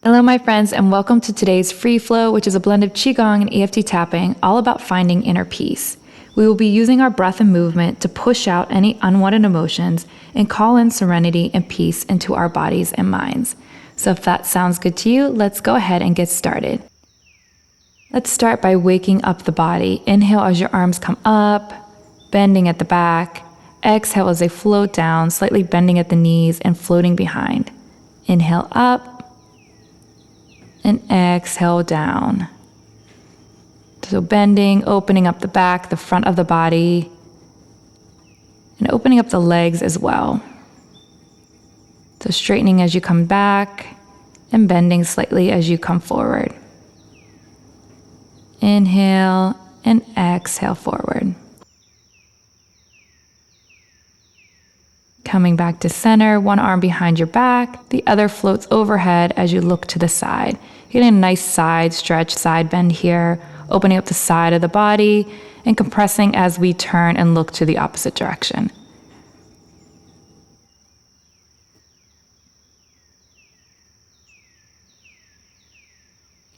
Hello, my friends, and welcome to today's Free Flow, which is a blend of Qigong and EFT tapping, all about finding inner peace. We will be using our breath and movement to push out any unwanted emotions and call in serenity and peace into our bodies and minds. So if that sounds good to you, let's go ahead and get started. Let's start by waking up the body. Inhale as your arms come up, bending at the back. Exhale as they float down, slightly bending at the knees and floating behind. Inhale up. And exhale down. So bending, opening up the back, the front of the body, and opening up the legs as well. So straightening as you come back and bending slightly as you come forward. Inhale and exhale forward. Coming back to center, one arm behind your back, the other floats overhead as you look to the side. Getting a nice side stretch, side bend here, opening up the side of the body and compressing as we turn and look to the opposite direction.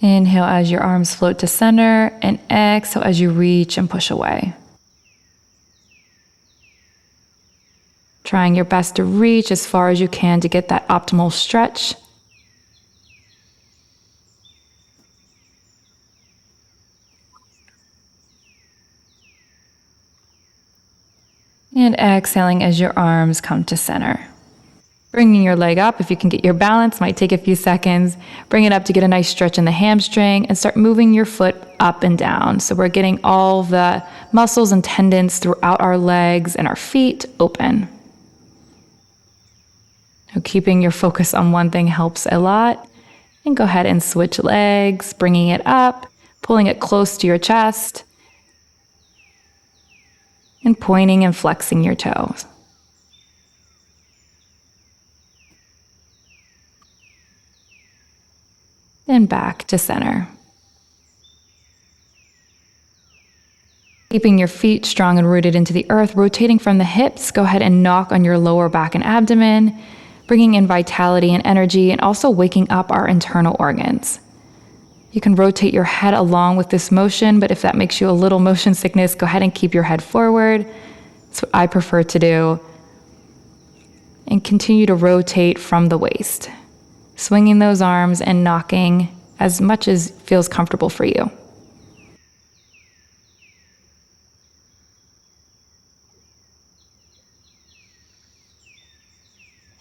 Inhale as your arms float to center and exhale as you reach and push away. Trying your best to reach as far as you can to get that optimal stretch. And exhaling as your arms come to center. Bringing your leg up, if you can get your balance, might take a few seconds. Bring it up to get a nice stretch in the hamstring and start moving your foot up and down. So we're getting all the muscles and tendons throughout our legs and our feet open. So keeping your focus on one thing helps a lot. And go ahead and switch legs, bringing it up, pulling it close to your chest, and pointing and flexing your toes. Then back to center. Keeping your feet strong and rooted into the earth, rotating from the hips, go ahead and knock on your lower back and abdomen, bringing in vitality and energy, and also waking up our internal organs. You can rotate your head along with this motion, but if that makes you a little motion sickness, go ahead and keep your head forward. That's what I prefer to do. And continue to rotate from the waist, swinging those arms and knocking as much as feels comfortable for you.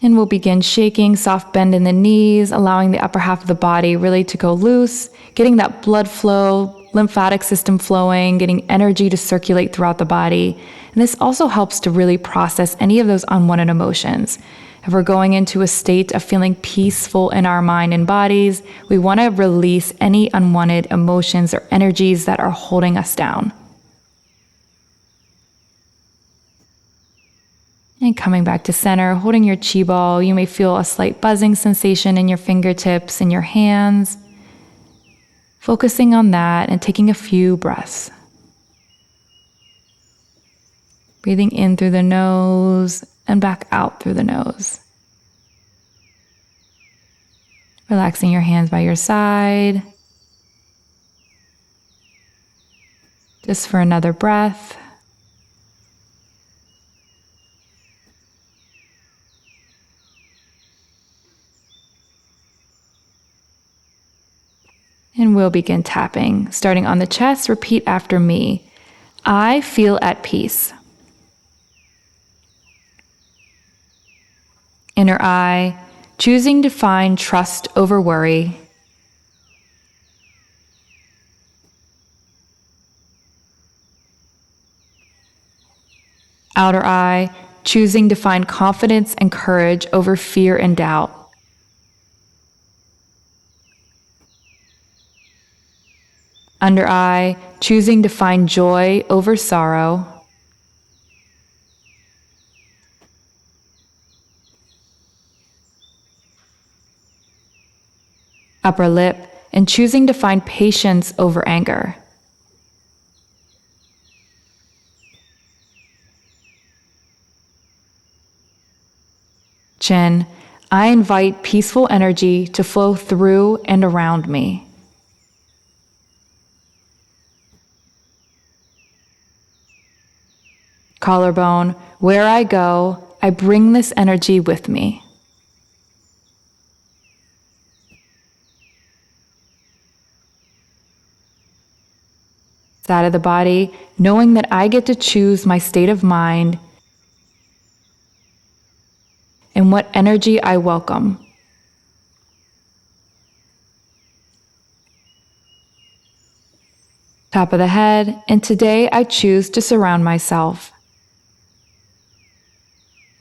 And we'll begin shaking, soft bend in the knees, allowing the upper half of the body really to go loose, getting that blood flow, lymphatic system flowing, getting energy to circulate throughout the body. And this also helps to really process any of those unwanted emotions. If we're going into a state of feeling peaceful in our mind and bodies, we want to release any unwanted emotions or energies that are holding us down. And coming back to center, holding your chi ball, you may feel a slight buzzing sensation in your fingertips and your hands. Focusing on that and taking a few breaths. Breathing in through the nose and back out through the nose. Relaxing your hands by your side. Just for another breath. And we'll begin tapping. Starting on the chest, repeat after me. I feel at peace. Inner eye, choosing to find trust over worry. Outer eye, choosing to find confidence and courage over fear and doubt. Under eye, choosing to find joy over sorrow. Upper lip, and choosing to find patience over anger. Chin, I invite peaceful energy to flow through and around me. Collarbone, where I go, I bring this energy with me. Side of the body, knowing that I get to choose my state of mind and what energy I welcome. Top of the head, and today I choose to surround myself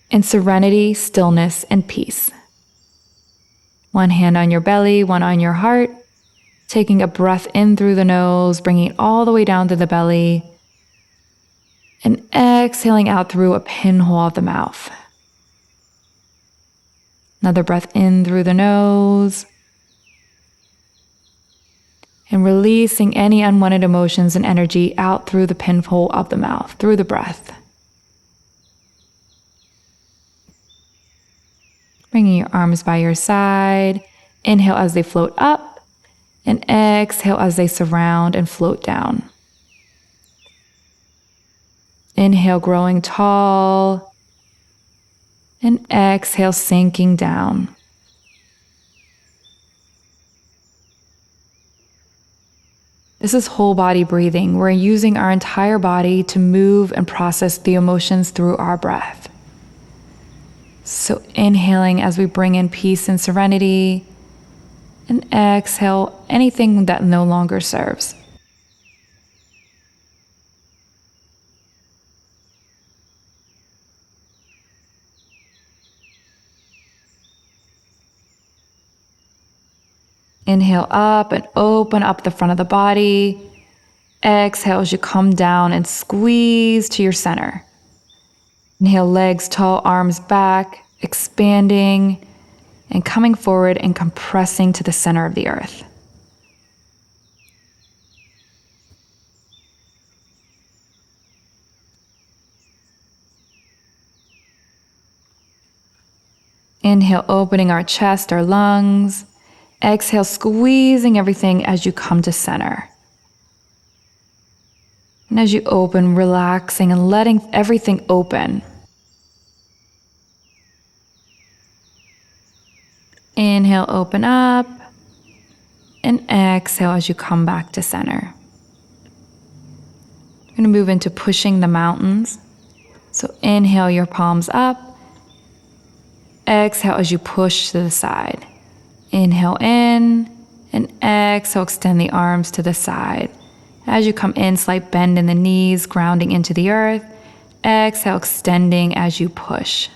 in serenity, stillness, and peace. One hand on your belly, one on your heart, taking a breath in through the nose, bringing it all the way down to the belly, and exhaling out through a pinhole of the mouth. Another breath in through the nose, and releasing any unwanted emotions and energy out through the pinhole of the mouth, through the breath. Bringing your arms by your side. Inhale as they float up, and exhale as they surround and float down. Inhale, growing tall, and exhale, sinking down. This is whole body breathing. We're using our entire body to move and process the emotions through our breath. So inhaling as we bring in peace and serenity, and exhale anything that no longer serves. Inhale up and open up the front of the body. Exhale as you come down and squeeze to your center. Inhale, legs tall, arms back, expanding and coming forward and compressing to the center of the earth. Inhale, opening our chest, our lungs. Exhale, squeezing everything as you come to center. And as you open, relaxing and letting everything open. Inhale, open up. And exhale as you come back to center. We're going to move into pushing the mountains. So inhale your palms up. Exhale as you push to the side. Inhale in, and exhale, extend the arms to the side. As you come in, slight bend in the knees, grounding into the earth. Exhale, extending as you push.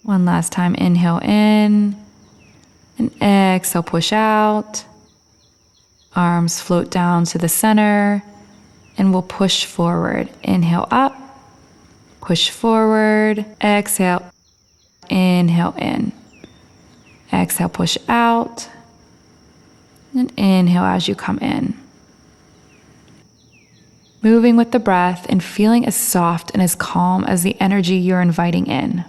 One last time, inhale in, and exhale, push out. Arms float down to the center, and we'll push forward. Inhale up, push forward, exhale, inhale in. Exhale, push out, and inhale as you come in. Moving with the breath and feeling as soft and as calm as the energy you're inviting in.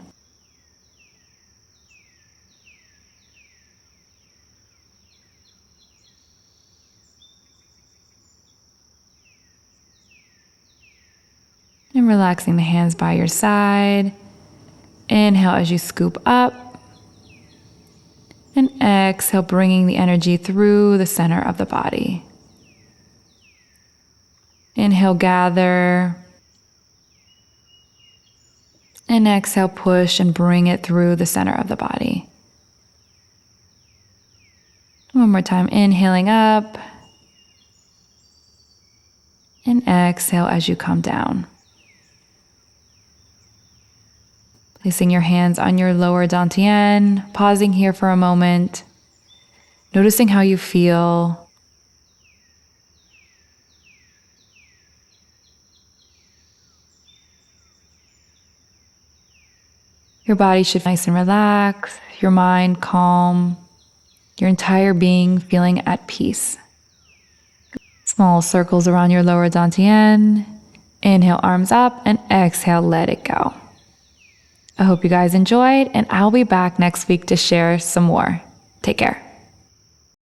And relaxing the hands by your side. Inhale as you scoop up. And exhale, bringing the energy through the center of the body. Inhale, gather. And exhale, push and bring it through the center of the body. One more time, inhaling up. And exhale as you come down. Placing your hands on your lower dantian, pausing here for a moment, noticing how you feel. Your body should be nice and relaxed, your mind calm, your entire being feeling at peace. Small circles around your lower dantian. Inhale, arms up, and exhale, let it go. I hope you guys enjoyed, and I'll be back next week to share some more. Take care.